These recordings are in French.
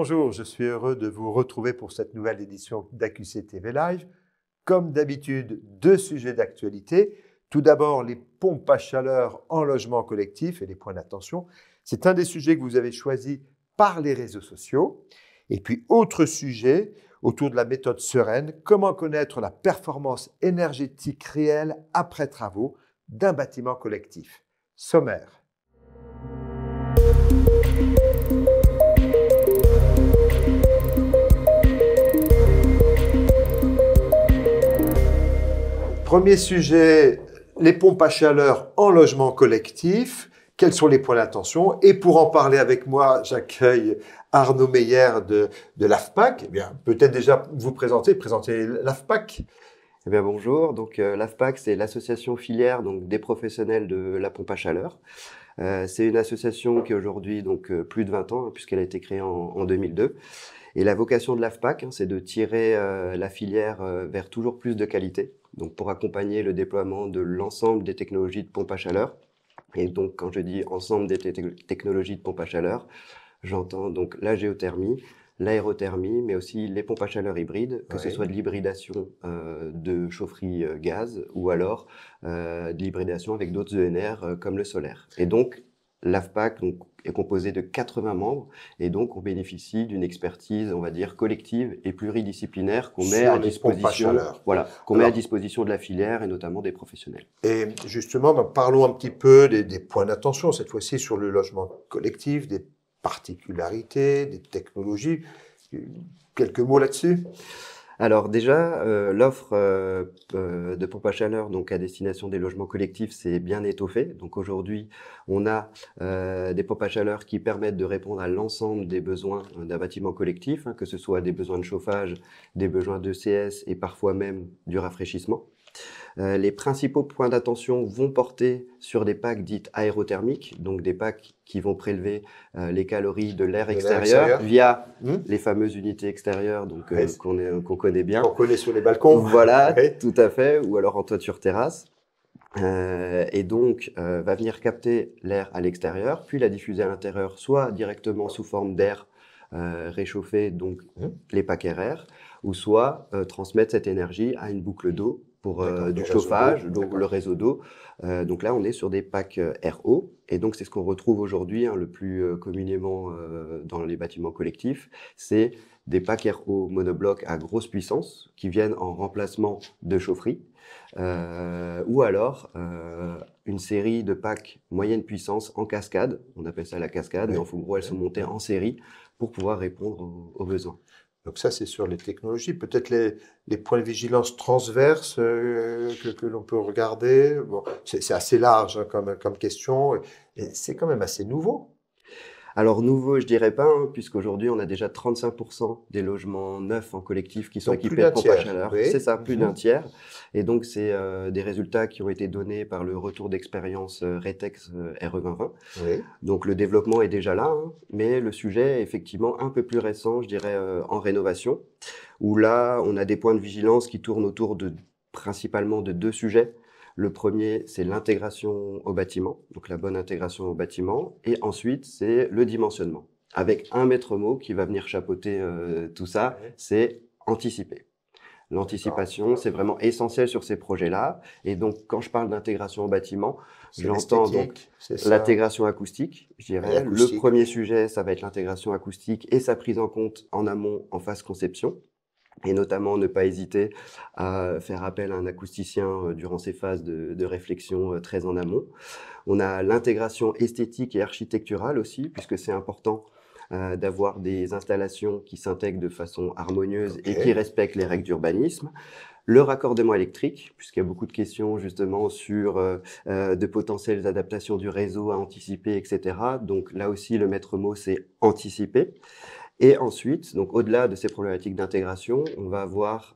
bonjour, je suis heureux de vous retrouver pour cette nouvelle édition d'AQC TV Live. Comme d'habitude, deux sujets d'actualité. Tout d'abord, les pompes à chaleur en logement collectif et les points d'attention. C'est un des sujets que vous avez choisi par les réseaux sociaux. Et puis, autre sujet autour de la méthode sereine, comment connaître la performance énergétique réelle après travaux d'un bâtiment collectif. Sommaire. Premier sujet, les pompes à chaleur en logement collectif. Quels sont les points d'attention? Et pour en parler avec moi, j'accueille Arnaud Meyer de l'AFPAC. Eh bien, peut-être déjà vous présenter l'AFPAC. Eh bien, bonjour. Donc, l'AFPAC, c'est l'association filière donc, des professionnels de la pompe à chaleur. C'est une association qui a aujourd'hui donc, plus de 20 ans, puisqu'elle a été créée en 2002. Et la vocation de l'AFPAC, c'est de tirer la filière vers toujours plus de qualité. Donc, pour accompagner le déploiement de l'ensemble des technologies de pompe à chaleur. Et donc, quand je dis ensemble des technologies de pompe à chaleur, j'entends donc la géothermie, l'aérothermie, mais aussi les pompes à chaleur hybrides, que ce soit de l'hybridation de chaufferie gaz ou alors de l'hybridation avec d'autres ENR comme le solaire. Et donc, l'AFPAC est composé de 80 membres et donc on bénéficie d'une expertise, on va dire, collective et pluridisciplinaire qu'on met à disposition, met à disposition de la filière et notamment des professionnels. Et justement, parlons un petit peu des points d'attention, cette fois-ci sur le logement collectif, des particularités, des technologies. Quelques mots là-dessus? Alors déjà, l'offre de pompe à chaleur donc à destination des logements collectifs s'est bien étoffée. Donc aujourd'hui, on a des pompes à chaleur qui permettent de répondre à l'ensemble des besoins d'un bâtiment collectif, que ce soit des besoins de chauffage, des besoins d'ECS et parfois même du rafraîchissement. Les principaux points d'attention vont porter sur des packs dites aérothermiques, donc des packs qui vont prélever les calories de l'air extérieur via les fameuses unités extérieures donc, qu'on connaît bien. Qu'on connaît sur les balcons. Voilà, tout à fait, ou alors en toiture terrasse. Et donc, va venir capter l'air à l'extérieur, puis la diffuser à l'intérieur, soit directement sous forme d'air réchauffé, donc les packs RR, ou soit transmettre cette énergie à une boucle d'eau pour du chauffage, donc le réseau d'eau. Donc là, on est sur des packs RO, et donc c'est ce qu'on retrouve aujourd'hui le plus communément dans les bâtiments collectifs, c'est des packs RO monoblocs à grosse puissance qui viennent en remplacement de chaufferie, ou alors une série de packs moyenne puissance en cascade, on appelle ça la cascade, mais en gros elles sont montées en série pour pouvoir répondre aux besoins. Donc ça, c'est sur les technologies. Peut-être les points de vigilance transverses que l'on peut regarder. Bon, c'est assez large comme question. Et c'est quand même assez nouveau. Alors nouveau, je dirais pas, puisqu'aujourd'hui on a déjà 35% des logements neufs en collectif qui sont équipés de pompes à chaleur. Oui. C'est ça, plus d'un tiers. Et donc c'est des résultats qui ont été donnés par le retour d'expérience Retex RE2020. Oui. Donc le développement est déjà là, mais le sujet est effectivement un peu plus récent, je dirais, en rénovation, où là on a des points de vigilance qui tournent autour principalement de deux sujets. Le premier, c'est l'intégration au bâtiment, donc la bonne intégration au bâtiment. Et ensuite, c'est le dimensionnement, avec un maître mot qui va venir chapeauter tout ça, c'est anticiper. L'anticipation, c'est vraiment essentiel sur ces projets-là. Et donc, quand je parle d'intégration au bâtiment, j'entends donc l'intégration acoustique, je dirais. Le premier sujet, ça va être l'intégration acoustique et sa prise en compte en amont, en phase conception. Et notamment ne pas hésiter à faire appel à un acousticien durant ces phases de réflexion très en amont. On a l'intégration esthétique et architecturale aussi, puisque c'est important d'avoir des installations qui s'intègrent de façon harmonieuse et qui respectent les règles d'urbanisme. Le raccordement électrique, puisqu'il y a beaucoup de questions justement sur de potentielles adaptations du réseau à anticiper, etc. Donc là aussi, le maître mot, c'est anticiper. Et ensuite, donc au-delà de ces problématiques d'intégration, on va avoir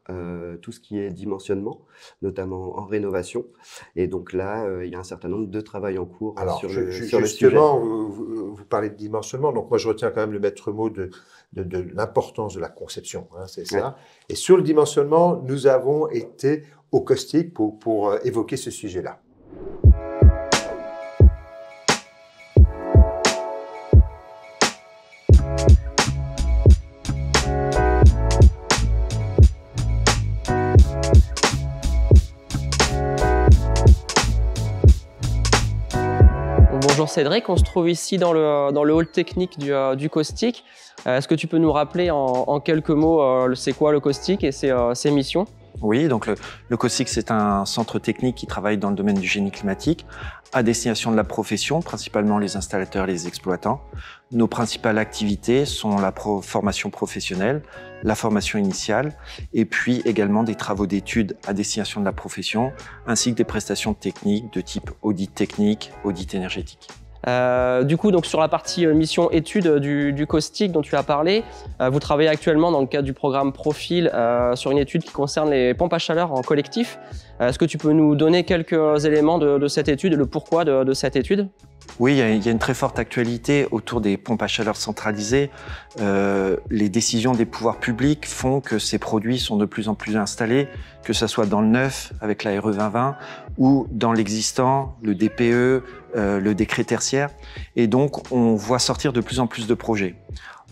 tout ce qui est dimensionnement, notamment en rénovation. Et donc là, il y a un certain nombre de travail en cours sur le sujet. Justement, vous parlez de dimensionnement. Donc moi, je retiens quand même le maître mot de l'importance de la conception. C'est ça. Ouais. Et sur le dimensionnement, nous avons été au caustique pour évoquer ce sujet-là. Bonjour Cédric, on se trouve ici dans le hall technique du caustic. Est-ce que tu peux nous rappeler en quelques mots c'est quoi le caustic et ses missions? Oui, donc le caustic, c'est un centre technique qui travaille dans le domaine du génie climatique à destination de la profession, principalement les installateurs et les exploitants. Nos principales activités sont la formation professionnelle, la formation initiale et puis également des travaux d'études à destination de la profession ainsi que des prestations techniques de type audit technique, audit énergétique. Du coup, donc sur la partie mission études du caustic dont tu as parlé, vous travaillez actuellement dans le cadre du programme Profil sur une étude qui concerne les pompes à chaleur en collectif. Est-ce que tu peux nous donner quelques éléments de cette étude et le pourquoi de cette étude? Oui, il y a une très forte actualité autour des pompes à chaleur centralisées. Les décisions des pouvoirs publics font que ces produits sont de plus en plus installés, que ce soit dans le neuf avec la RE 2020 ou dans l'existant, le DPE, le décret tertiaire. Et donc, on voit sortir de plus en plus de projets.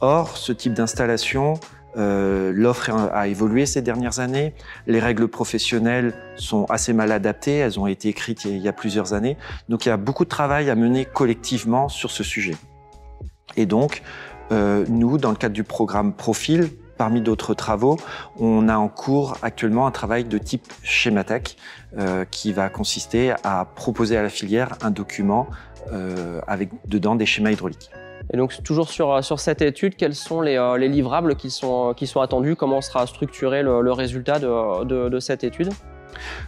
Or, ce type d'installation, l'offre a évolué ces dernières années. Les règles professionnelles sont assez mal adaptées. Elles ont été écrites il y a plusieurs années. Donc, il y a beaucoup de travail à mener collectivement sur ce sujet. Et donc, nous, dans le cadre du programme Profil, parmi d'autres travaux, on a en cours actuellement un travail de type schématech qui va consister à proposer à la filière un document avec dedans des schémas hydrauliques. Et donc toujours sur cette étude, quels sont les livrables qui sont attendus? Comment sera structuré le résultat de cette étude?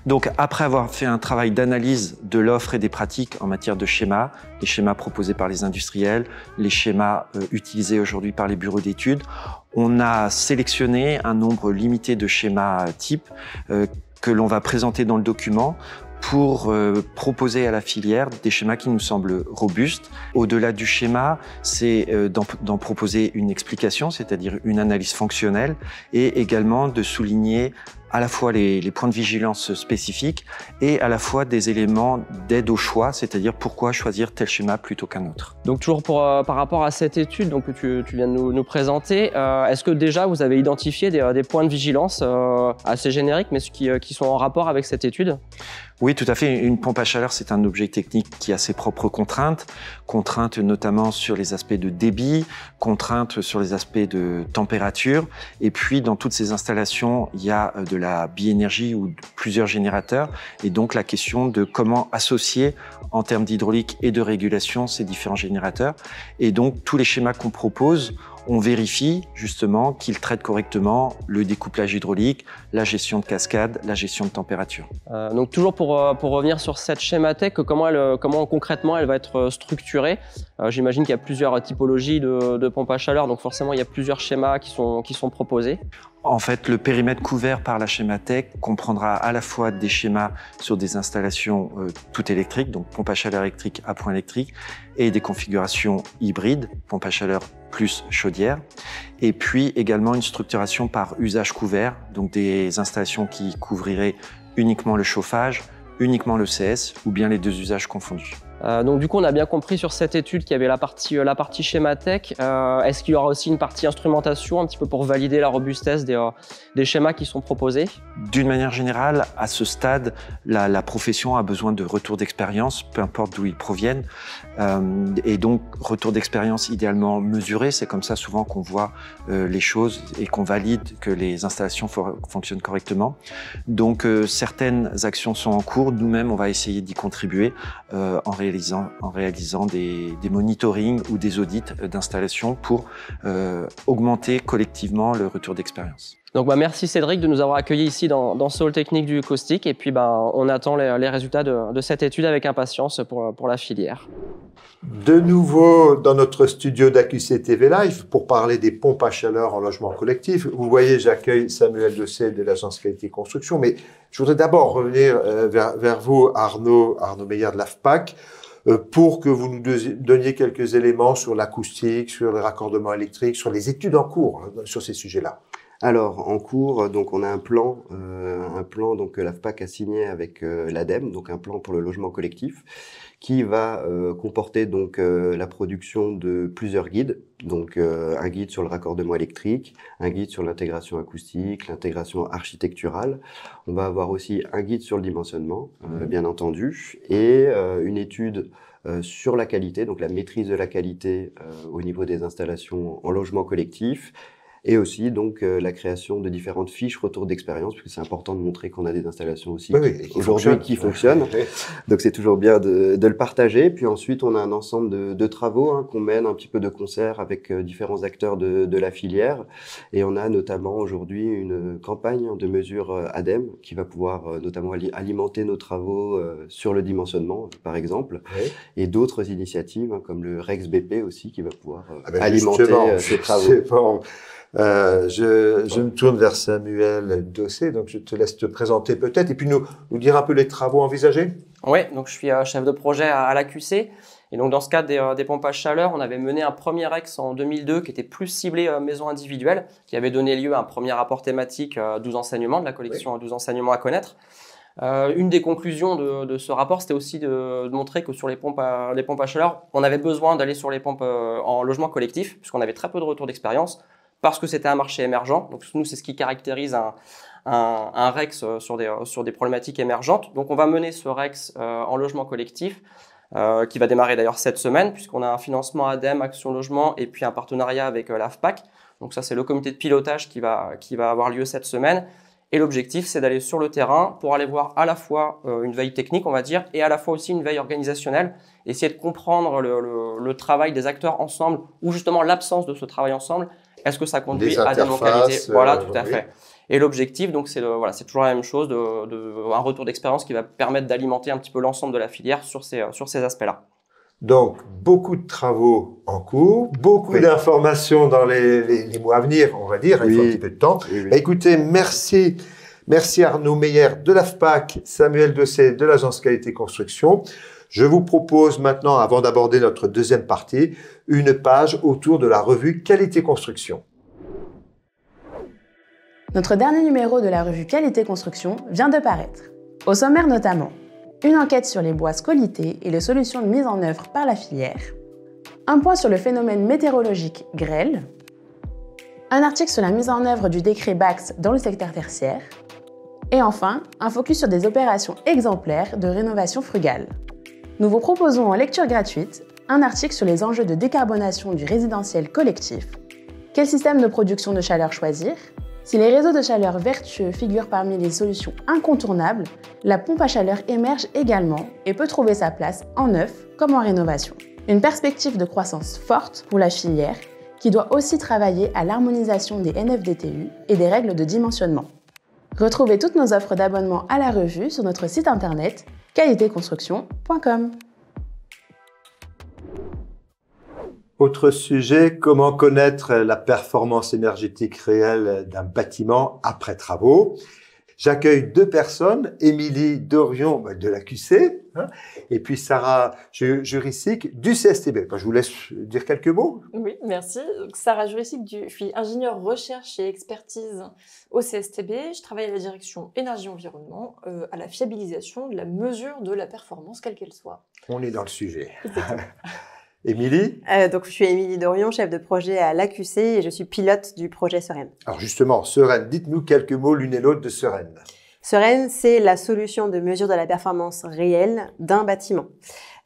Donc après avoir fait un travail d'analyse de l'offre et des pratiques en matière de schémas, les schémas proposés par les industriels, les schémas utilisés aujourd'hui par les bureaux d'études, on a sélectionné un nombre limité de schémas types que l'on va présenter dans le document pour proposer à la filière des schémas qui nous semblent robustes. Au-delà du schéma, c'est d'en proposer une explication, c'est-à-dire une analyse fonctionnelle, et également de souligner à la fois les points de vigilance spécifiques et à la fois des éléments d'aide au choix, c'est-à-dire pourquoi choisir tel schéma plutôt qu'un autre. Donc toujours par rapport à cette étude donc, que tu viens de nous présenter, est-ce que déjà vous avez identifié des points de vigilance assez génériques mais qui sont en rapport avec cette étude? Oui, tout à fait. Une pompe à chaleur, c'est un objet technique qui a ses propres contraintes. Contraintes notamment sur les aspects de débit, contraintes sur les aspects de température. Et puis, dans toutes ces installations, il y a de la biénergie ou plusieurs générateurs. Et donc, la question de comment associer en termes d'hydraulique et de régulation ces différents générateurs. Et donc, tous les schémas qu'on propose, on vérifie justement qu'ils traitent correctement le découplage hydraulique, la gestion de cascade, la gestion de température. Donc toujours pour revenir sur cette schématech, comment concrètement elle va être structurée? J'imagine qu'il y a plusieurs typologies de pompes à chaleur, donc forcément il y a plusieurs schémas qui sont proposés. En fait, le périmètre couvert par la schématech comprendra à la fois des schémas sur des installations toutes électriques, donc pompe à chaleur électrique à point électrique, et des configurations hybrides, pompe à chaleur plus chaudière, et puis également une structuration par usage couvert, donc des installations qui couvriraient uniquement le chauffage, uniquement le CS ou bien les deux usages confondus. Donc du coup, on a bien compris sur cette étude qu'il y avait la partie schématech. Est-ce qu'il y aura aussi une partie instrumentation, un petit peu pour valider la robustesse des schémas qui sont proposés? D'une manière générale, à ce stade, la profession a besoin de retour d'expérience, peu importe d'où ils proviennent. Et donc, retour d'expérience idéalement mesuré, c'est comme ça souvent qu'on voit les choses et qu'on valide que les installations fonctionnent correctement. Donc, certaines actions sont en cours. Nous-mêmes, on va essayer d'y contribuer en réalisant des monitorings ou des audits d'installation pour augmenter collectivement le retour d'expérience. Donc merci Cédric de nous avoir accueillis ici dans ce hall technique du caustic et puis on attend les résultats de cette étude avec impatience pour la filière. De nouveau dans notre studio d'AQC TV Live pour parler des pompes à chaleur en logement collectif. Vous voyez, j'accueille Samuel Dessay de l'agence Qualité Construction, mais je voudrais d'abord revenir vers vous, Arnaud Meyer de l'AFPAC, pour que vous nous donniez quelques éléments sur l'acoustique, sur le raccordement électrique, sur les études en cours sur ces sujets-là. Alors, en cours, donc on a un plan donc que l'AFPAC a signé avec l'ADEME, donc un plan pour le logement collectif, qui va comporter donc la production de plusieurs guides, donc un guide sur le raccordement électrique, un guide sur l'intégration acoustique, l'intégration architecturale. On va avoir aussi un guide sur le dimensionnement, bien entendu, et une étude sur la qualité, donc la maîtrise de la qualité au niveau des installations en logement collectif, et aussi donc la création de différentes fiches retour d'expérience, parce que c'est important de montrer qu'on a des installations aussi aujourd'hui qui fonctionnent. Donc c'est toujours bien de le partager. Puis ensuite, on a un ensemble de travaux qu'on mène un petit peu de concert avec différents acteurs de la filière. Et on a notamment aujourd'hui une campagne de mesures ADEME qui va pouvoir notamment alimenter nos travaux sur le dimensionnement, par exemple, et d'autres initiatives comme le Rex BP aussi qui va pouvoir alimenter ces travaux. Je me tourne vers Samuel Dossé, donc je te laisse te présenter peut-être et puis nous dire un peu les travaux envisagés. Oui, donc je suis chef de projet à l'AQC. Et donc dans ce cadre des pompes à chaleur, on avait mené un premier ex en 2002 qui était plus ciblé maison individuelle, qui avait donné lieu à un premier rapport thématique 12 enseignements de la collection 12 enseignements à connaître. Une des conclusions de ce rapport, c'était aussi de montrer que sur les pompes à chaleur, on avait besoin d'aller sur les pompes en logement collectif, puisqu'on avait très peu de retours d'expérience, parce que c'était un marché émergent. Donc nous, c'est ce qui caractérise un REX sur des problématiques émergentes. Donc on va mener ce REX en logement collectif, qui va démarrer d'ailleurs cette semaine, puisqu'on a un financement ADEME, Action Logement, et puis un partenariat avec l'AFPAC. Donc ça, c'est le comité de pilotage qui va avoir lieu cette semaine. Et l'objectif, c'est d'aller sur le terrain pour aller voir à la fois une veille technique, on va dire, et à la fois aussi une veille organisationnelle, essayer de comprendre le travail des acteurs ensemble, ou justement l'absence de ce travail ensemble. Est-ce que ça conduit à des non-qualités? Voilà, tout à fait. Et l'objectif, donc, c'est toujours la même chose, un retour d'expérience qui va permettre d'alimenter un petit peu l'ensemble de la filière sur ces aspects-là. Donc, beaucoup de travaux en cours, beaucoup d'informations dans les mois à venir, on va dire, il faut un petit peu de temps. Écoutez, merci Arnaud Meyer de l'AFPAC, Samuel Dossé de l'Agence Qualité Construction. Je vous propose maintenant, avant d'aborder notre deuxième partie, une page autour de la revue Qualité Construction. Notre dernier numéro de la revue Qualité Construction vient de paraître. Au sommaire notamment, une enquête sur les bois scolités et les solutions de mise en œuvre par la filière, un point sur le phénomène météorologique grêle, un article sur la mise en œuvre du décret BAX dans le secteur tertiaire, et enfin, un focus sur des opérations exemplaires de rénovation frugale. Nous vous proposons en lecture gratuite un article sur les enjeux de décarbonation du résidentiel collectif, quel système de production de chaleur choisir, si les réseaux de chaleur vertueux figurent parmi les solutions incontournables, la pompe à chaleur émerge également et peut trouver sa place en neuf comme en rénovation. Une perspective de croissance forte pour la filière qui doit aussi travailler à l'harmonisation des NFDTU et des règles de dimensionnement. Retrouvez toutes nos offres d'abonnement à la revue sur notre site internet qualitéconstruction.com. Autre sujet, comment connaître la performance énergétique réelle d'un bâtiment après travaux. J'accueille deux personnes, Émilie Dorion de l'AQC et puis Sarah Juricic du CSTB. Je vous laisse dire quelques mots. Oui, merci. Donc, Sarah Juricic, je suis ingénieure recherche et expertise au CSTB. Je travaille à la direction énergie-environnement, à la fiabilisation de la mesure de la performance, quelle qu'elle soit. On est dans le sujet. Émilie? Donc, je suis Émilie Dorion, chef de projet à l'AQC et je suis pilote du projet Sereine. Alors justement, Sereine, dites-nous quelques mots l'une et l'autre de Sereine. Sereine, c'est la solution de mesure de la performance réelle d'un bâtiment.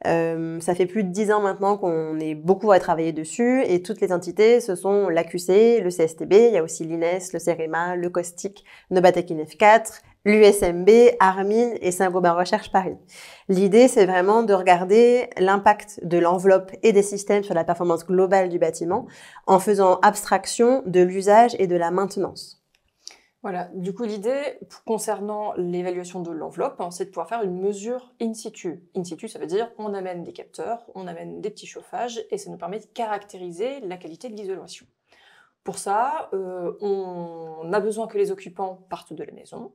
Ça fait plus de 10 ans maintenant qu'on est beaucoup à travailler dessus et toutes les entités, ce sont l'AQC, le CSTB, il y a aussi l'INES, le CEREMA, le COSTIC, Nobatec INEF 4, l'USMB, Armin et Saint-Gobain Recherche Paris. L'idée, c'est vraiment de regarder l'impact de l'enveloppe et des systèmes sur la performance globale du bâtiment en faisant abstraction de l'usage et de la maintenance. Voilà, du coup l'idée concernant l'évaluation de l'enveloppe, c'est de pouvoir faire une mesure in situ. In situ, ça veut dire on amène des capteurs, on amène des petits chauffages et ça nous permet de caractériser la qualité de l'isolation. Pour ça, on a besoin que les occupants partent de la maison.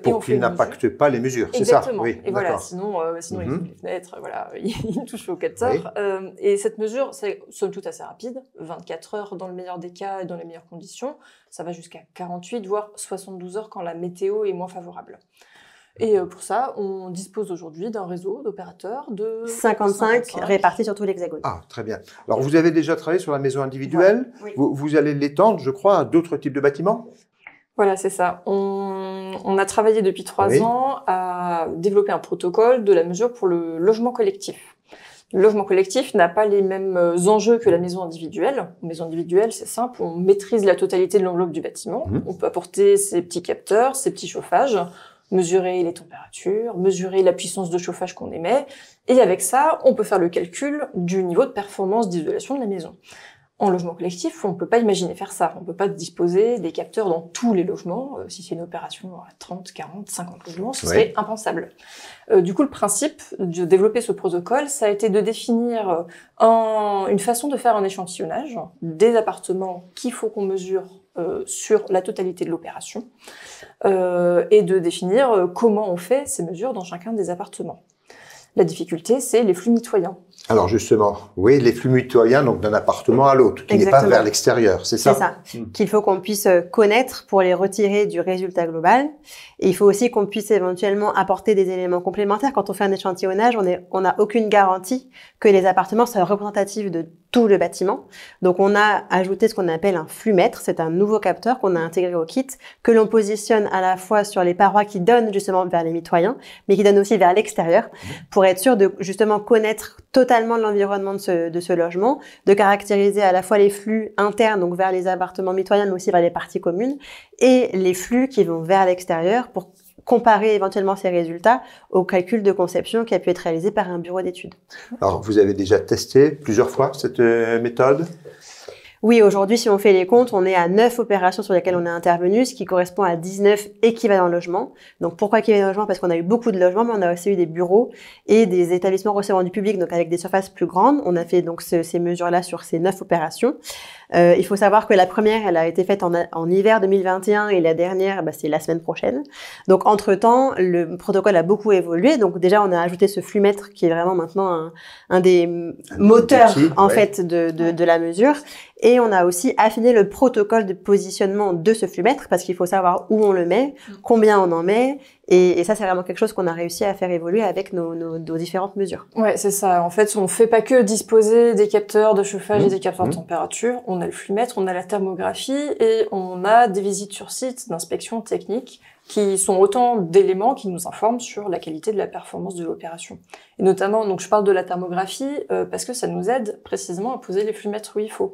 Pour qu'ils n'impactent pas les mesures, c'est ça? Exactement. Oui, et voilà, sinon ils ouvrent les fenêtres, voilà, ils touchent au capteur. Oui. Et cette mesure, c'est somme toute assez rapide, 24 heures dans le meilleur des cas et dans les meilleures conditions. Ça va jusqu'à 48, voire 72 heures quand la météo est moins favorable. Et pour ça, on dispose aujourd'hui d'un réseau d'opérateurs de 55 répartis sur tout l'Hexagone. Ah, très bien. Alors, vous avez déjà travaillé sur la maison individuelle. Ouais, oui. Vous allez l'étendre, je crois, à d'autres types de bâtiments? Voilà, c'est ça. On a travaillé depuis 3 ans à développer un protocole de la mesure pour le logement collectif. Le logement collectif n'a pas les mêmes enjeux que la maison individuelle. La maison individuelle, c'est simple, on maîtrise la totalité de l'enveloppe du bâtiment. On peut apporter ses petits capteurs, ses petits chauffages, mesurer les températures, mesurer la puissance de chauffage qu'on émet. Et avec ça, on peut faire le calcul du niveau de performance d'isolation de la maison. En logement collectif, on ne peut pas imaginer faire ça. On ne peut pas disposer des capteurs dans tous les logements. Si c'est une opération à 30, 40, 50 logements, ce serait impensable. Du coup, le principe de développer ce protocole, ça a été de définir une façon de faire un échantillonnage des appartements qu'il faut qu'on mesure sur la totalité de l'opération et de définir comment on fait ces mesures dans chacun des appartements. La difficulté, c'est les flux mitoyens. Alors justement, oui, les flux mitoyens donc d'un appartement à l'autre, qui n'est pas vers l'extérieur, c'est ça? C'est ça, qu'il faut qu'on puisse connaître pour les retirer du résultat global. Et il faut aussi qu'on puisse éventuellement apporter des éléments complémentaires. Quand on fait un échantillonnage, on n'a aucune garantie que les appartements soient représentatifs de tout le bâtiment. Donc on a ajouté ce qu'on appelle un flux-mètre. C'est un nouveau capteur qu'on a intégré au kit, que l'on positionne à la fois sur les parois qui donnent justement vers les mitoyens, mais qui donnent aussi vers l'extérieur, pour être sûr de justement connaître totalement l'environnement de ce logement, de caractériser à la fois les flux internes, donc vers les appartements mitoyens, mais aussi vers les parties communes, et les flux qui vont vers l'extérieur pour comparer éventuellement ces résultats au calcul de conception qui a pu être réalisé par un bureau d'études. Alors, vous avez déjà testé plusieurs fois cette méthode ? Oui, aujourd'hui, si on fait les comptes, on est à 9 opérations sur lesquelles on est intervenu, ce qui correspond à 19 équivalents logements. Donc, pourquoi équivalents logements? Parce qu'on a eu beaucoup de logements, mais on a aussi eu des bureaux et des établissements recevant du public, donc avec des surfaces plus grandes. On a fait donc ces mesures-là sur ces 9 opérations. Il faut savoir que la première, elle a été faite en hiver 2021 et la dernière, c'est la semaine prochaine. Donc, entre-temps, le protocole a beaucoup évolué. Donc, déjà, on a ajouté ce flux-mètre qui est vraiment maintenant un des moteurs, en fait, de la mesure. Et on a aussi affiné le protocole de positionnement de ce flux-mètre parce qu'il faut savoir où on le met, combien on en met. Et ça, c'est vraiment quelque chose qu'on a réussi à faire évoluer avec nos différentes mesures. Ouais, c'est ça. En fait, on fait pas que disposer des capteurs de chauffage et des capteurs de température. On a le flux-mètre, on a la thermographie et on a des visites sur site d'inspection technique qui sont autant d'éléments qui nous informent sur la qualité de la performance de l'opération. Et notamment, donc je parle de la thermographie parce que ça nous aide précisément à poser les flux-mètres où il faut.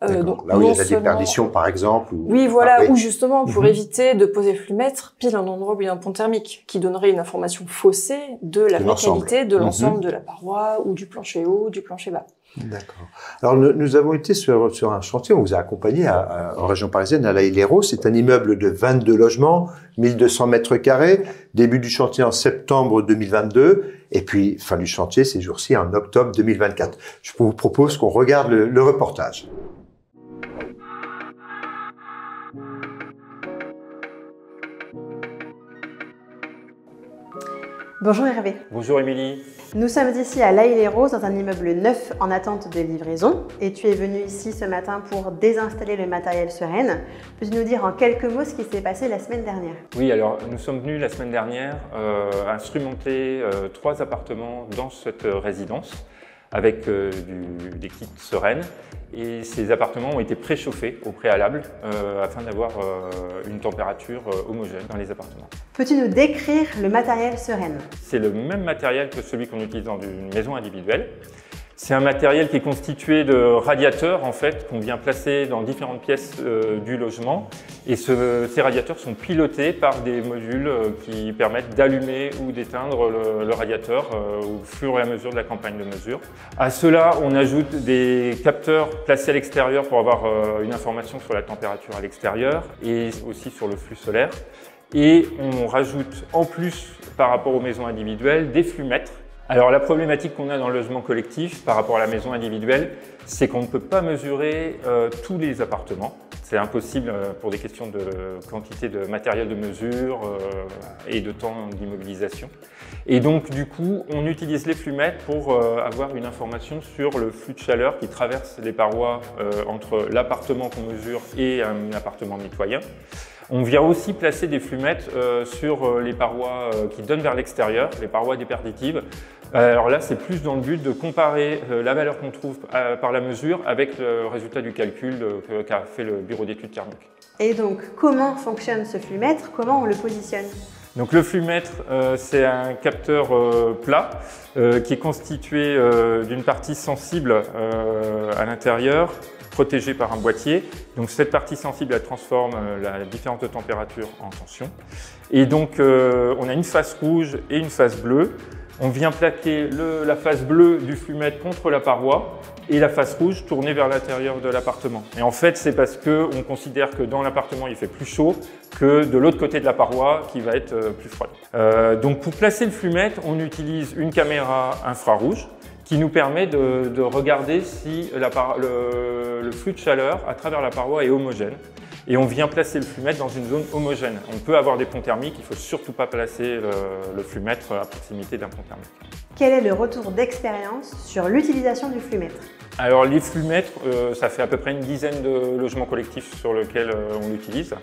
Donc, là où il y a la déperdition, par exemple. Oui, voilà, ou justement pour éviter de poser le flux-mètre pile un endroit où il y a un pont thermique qui donnerait une information faussée de la vraie qualité de l'ensemble de la paroi ou du plancher haut, du plancher bas. D'accord. Alors, nous avons été sur un chantier, on vous a accompagné en région parisienne, à La Haye-les-Roses. C'est un immeuble de 22 logements, 1200 mètres carrés. Début du chantier en septembre 2022. Et puis, fin du chantier, ces jours-ci, en octobre 2024. Je vous propose qu'on regarde le reportage. Bonjour Hervé. Bonjour Émilie. Nous sommes ici à La Haye-les-Roses dans un immeuble neuf en attente de livraison et tu es venu ici ce matin pour désinstaller le matériel Seren. Peux-tu nous dire en quelques mots ce qui s'est passé la semaine dernière? Oui, alors nous sommes venus la semaine dernière instrumenter 3 appartements dans cette résidence avec des kits Seren. Et ces appartements ont été préchauffés au préalable afin d'avoir une température homogène dans les appartements. Peux-tu nous décrire le matériel Seren? C'est le même matériel que celui qu'on utilise dans une maison individuelle. C'est un matériel qui est constitué de radiateurs en fait qu'on vient placer dans différentes pièces du logement et ces radiateurs sont pilotés par des modules qui permettent d'allumer ou d'éteindre le radiateur au fur et à mesure de la campagne de mesure. À cela, on ajoute des capteurs placés à l'extérieur pour avoir une information sur la température à l'extérieur et aussi sur le flux solaire. Et on rajoute en plus par rapport aux maisons individuelles des flux-mètres. Alors la problématique qu'on a dans le logement collectif par rapport à la maison individuelle, c'est qu'on ne peut pas mesurer tous les appartements. C'est impossible pour des questions de quantité de matériel de mesure et de temps d'immobilisation. Et donc du coup, on utilise les flux-mètres pour avoir une information sur le flux de chaleur qui traverse les parois entre l'appartement qu'on mesure et un appartement mitoyen. On vient aussi placer des flux-mètres sur les parois qui donnent vers l'extérieur, les parois déperditives. Alors là, c'est plus dans le but de comparer la valeur qu'on trouve par la mesure avec le résultat du calcul qu'a fait le bureau d'études thermiques. Et donc, comment fonctionne ce flux-mètre? Comment on le positionne? Donc le flux-mètre, c'est un capteur plat qui est constitué d'une partie sensible à l'intérieur, protégée par un boîtier. Donc cette partie sensible, elle transforme la différence de température en tension. Et donc on a une face rouge et une face bleue. On vient plaquer la face bleue du flux-mètre contre la paroi et la face rouge tournée vers l'intérieur de l'appartement. Et en fait, c'est parce qu'on considère que dans l'appartement, il fait plus chaud que de l'autre côté de la paroi qui va être plus froide. Donc pour placer le flux-mètre, on utilise une caméra infrarouge qui nous permet de regarder si le flux de chaleur à travers la paroi est homogène. Et on vient placer le flux-mètre dans une zone homogène. On peut avoir des ponts thermiques, il ne faut surtout pas placer le flux-mètre à proximité d'un pont thermique. Quel est le retour d'expérience sur l'utilisation du flux-mètre? Alors les flux-mètres, ça fait à peu près une dizaine de logements collectifs sur lesquels on l'utilise.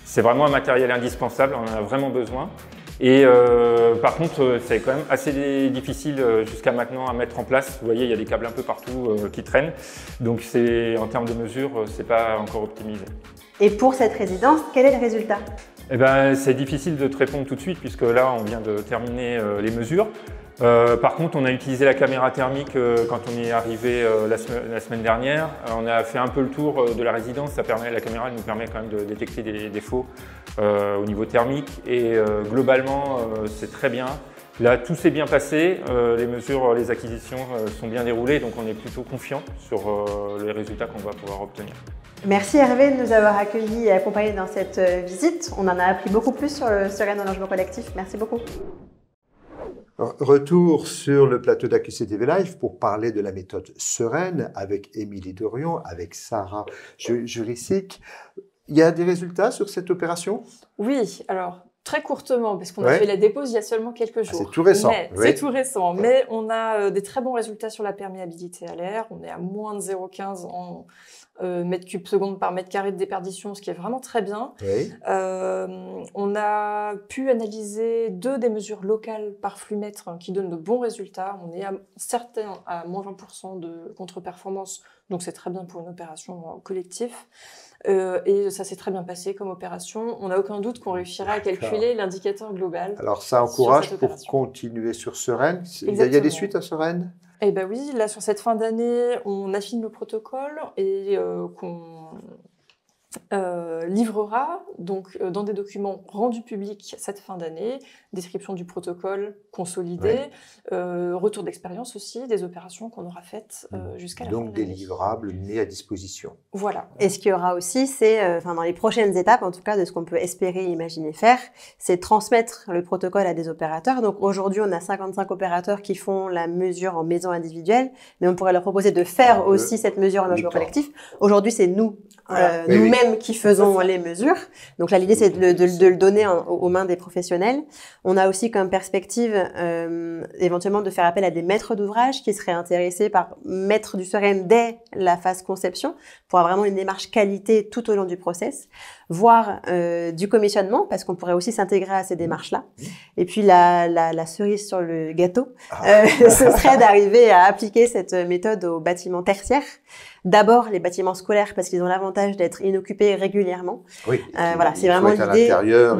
C'est vraiment un matériel indispensable, on en a vraiment besoin. Et par contre, c'est quand même assez difficile jusqu'à maintenant à mettre en place. Vous voyez, il y a des câbles un peu partout qui traînent. Donc en termes de mesure, c'est pas encore optimisé. Et pour cette résidence, quel est le résultat? Eh ben, c'est difficile de te répondre tout de suite puisque là, on vient de terminer les mesures. Par contre, on a utilisé la caméra thermique quand on y est arrivé la semaine dernière. On a fait un peu le tour de la résidence. La caméra nous permet quand même de détecter des défauts au niveau thermique. Et globalement, c'est très bien. Là, tout s'est bien passé. Les mesures, les acquisitions sont bien déroulées. Donc, on est plutôt confiant sur les résultats qu'on va pouvoir obtenir. Merci Hervé de nous avoir accueillis et accompagnés dans cette visite. On en a appris beaucoup plus sur le Sereine en logement collectif. Merci beaucoup. Retour sur le plateau d'AQC-TV Live pour parler de la méthode Sereine avec Émilie Dorion, avec Sarah Juricic. Il y a des résultats sur cette opération? Oui, alors très courtement, parce qu'on a fait la dépose il y a seulement quelques jours. C'est tout récent. C'est tout récent, mais on a des très bons résultats sur la perméabilité à l'air. On est à moins de 0,15 en mètres cubes secondes par mètre carré de déperdition, ce qui est vraiment très bien. Oui. On a pu analyser 2 des mesures locales par flux-mètre qui donnent de bons résultats. On est certains à moins 20% de contre-performance, donc c'est très bien pour une opération collective. Et ça s'est très bien passé comme opération. On n'a aucun doute qu'on réussira à calculer l'indicateur global. Alors ça encourage pour continuer sur Sereine. Il y a des suites à Sereine? Eh bien oui, là sur cette fin d'année, on affine le protocole et qu'on livrera donc dans des documents rendus publics cette fin d'année, description du protocole consolidé, retour d'expérience aussi des opérations qu'on aura faites jusqu'à la fin de l'année. Donc des livrables mis à disposition. Voilà. Et ce qu'il y aura aussi, c'est, dans les prochaines étapes, en tout cas de ce qu'on peut espérer imaginer faire, c'est transmettre le protocole à des opérateurs. Donc aujourd'hui, on a 55 opérateurs qui font la mesure en maison individuelle, mais on pourrait leur proposer de faire aussi cette mesure en logement collectif. Aujourd'hui, c'est nous. Nous-mêmes qui faisons les mesures. Donc là, l'idée, c'est de le donner aux mains des professionnels. On a aussi comme perspective éventuellement de faire appel à des maîtres d'ouvrage qui seraient intéressés par mettre du Sereine dès la phase conception pour avoir vraiment une démarche qualité tout au long du process, voire du commissionnement, parce qu'on pourrait aussi s'intégrer à ces démarches-là. Et puis la cerise sur le gâteau, ce serait d'arriver à appliquer cette méthode aux bâtiments tertiaires. D'abord, les bâtiments scolaires, parce qu'ils ont l'avantage d'être inoccupés régulièrement. Oui. Voilà, c'est vraiment l'idée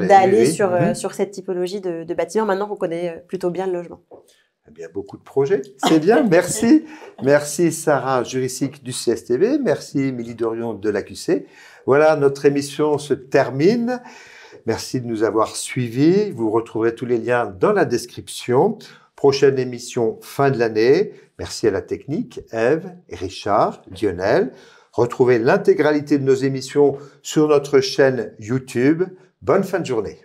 d'aller sur cette typologie de bâtiments, maintenant qu'on connaît plutôt bien le logement. Eh bien, beaucoup de projets. C'est bien, merci. Merci Sarah Juricic du CSTV. Merci Émilie Dorion de l'AQC. Voilà, notre émission se termine. Merci de nous avoir suivis. Vous retrouverez tous les liens dans la description. Prochaine émission fin de l'année. Merci à la technique, Ève, Richard, Lionel. Retrouvez l'intégralité de nos émissions sur notre chaîne YouTube. Bonne fin de journée.